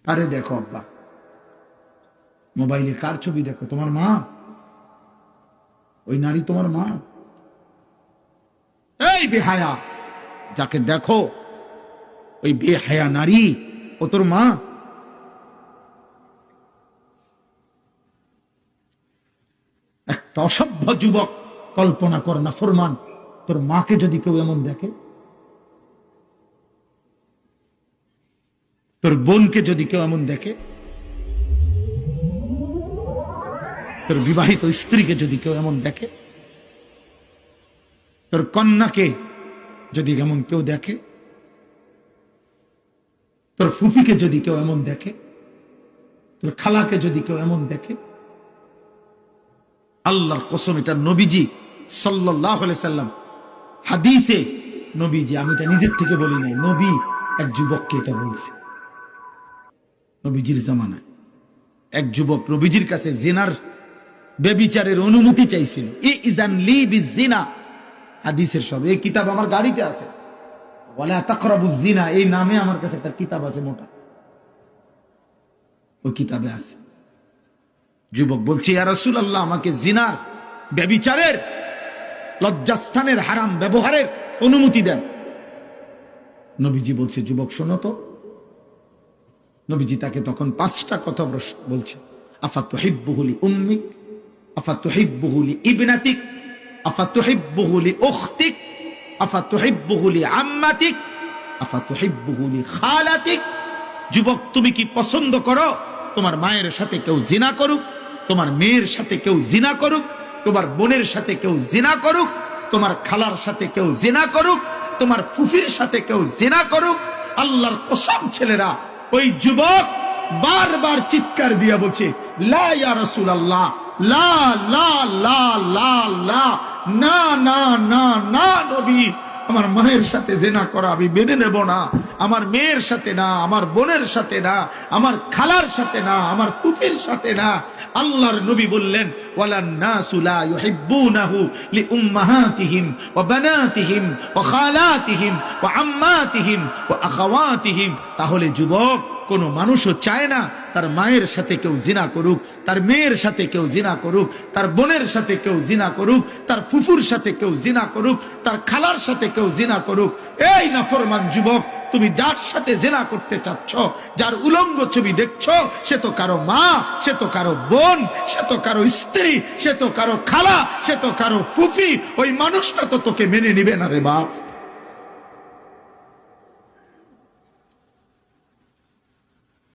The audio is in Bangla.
আরে দেখো আব্বা, মোবাইলে কার ছবি দেখো? তোমার মা? ওই নারী তোমার মা? এই বেহায়া, যাকে দেখো ওই বেহায়া নারী, ও তোর মা? একটা অসভ্য যুবক কল্পনা কর না ফরমান, তোর মাকে যদি কেউ এমন দেখে, তোর বোনকে যদি কেউ এমন দেখে, তোর বিবাহিত স্ত্রীকে যদি কেউ এমন দেখে, তোর কন্যাকে যদি এমন কেউ দেখে, তোর ফুফিকে যদি কেউ এমন দেখে, তোর খালাকে যদি কেউ এমন দেখে, আল্লাহর কসম, এটা নবীজি সাল্লাল্লাহু আলাইহি সাল্লাম হাদিসে, নবীজি, আমি এটা নিজের থেকে বলি নাই, নবী এক যুবককে এটা বলছে। নবীজির জামানায় এক যুবক নবীজির কাছে জিনার, ব্যভিচারের অনুমতি চাইছিল। ইযান লি বিজিনা, হাদিসের সব, এই কিতাব আমার গাড়িতে আছে, ওয়ালা তাকরাবুজ জিনা, এই নামে আমার কাছে একটা কিতাব আছে মোটা, ওই কিতাবে আছে। যুবক বলছে, ইয়া রাসূলুল্লাহ, আমাকে জিনার, ব্যভিচারের, লজ্জাস্থানের হারাম ব্যবহারের অনুমতি দেন। নবীজি বলছে, যুবক শোনো তো। নবীজি তাকে তখন 5টা কথা বলছে। আফাতুহিব্বুহু লি উম্মিক, আফাতুহিব্বুহু লি ইবনাতিক, আফাতুহিব্বুহু লি উখতিক, আফাতুহিব্বুহু লি আম্মাতিক, আফাতুহিব্বুহু লি খালাতিক। যুবক, তুমি কি পছন্দ করো তোমার মায়ের সাথে কেউ জিনা করুক, তোমার মেয়ের সাথে কেউ জিনা করুক, তোমার বোনের সাথে কেউ জিনা করুক, তোমার খালার সাথে কেউ জিনা করুক, তোমার ফুফির সাথে কেউ জিনা করুক? আল্লাহর কসম ছেলেরা, ওই যুবক বারবার চিৎকার দিয়া বলছে, লা ইয়া রাসূলুল্লাহ, লা লা লা লা লা, না না না না নবী, আমার মায়ের সাথে জিনা করা আমি মেনে নেব না, আমার মেয়ের সাথে না, আমার বোনের সাথে না, আমার খালার সাথে না, আমার ফুফির সাথে না। আল্লাহর নবী বললেন, ওয়ালান নাসু লা ইউহিব্বুনাহু লিউম্মাহাতিহিম ওয়া বানাতিহিম ওয়া খালাতিহিম ওয়া আম্মাতিহিম ওয়া আখাওয়াতিহিম। তাহলে যুবক, কোন মানুষও চায় না তার মায়ের সাথে কেউ জিনা করুক, তার মেয়ের সাথে কেউ জিনা করুক, তার বোনের সাথে কেউ জিনা করুক, তার ফুফুর সাথে কেউ জিনা করুক, তার খালার সাথে কেউ জিনা করুক। এই নাফরমান যুবক, তুমি যার সাথে জিনা করতে চাচ্ছ, যার উলঙ্গ ছবি দেখছো, সে তো কারো মা, সে তো কারো বোন, সে তো কারো স্ত্রী, সে তো কারো খালা, সে তো কারো ফুফি। ওই মানুষটা তো তোকে মেনে নিবে না রে বাপ।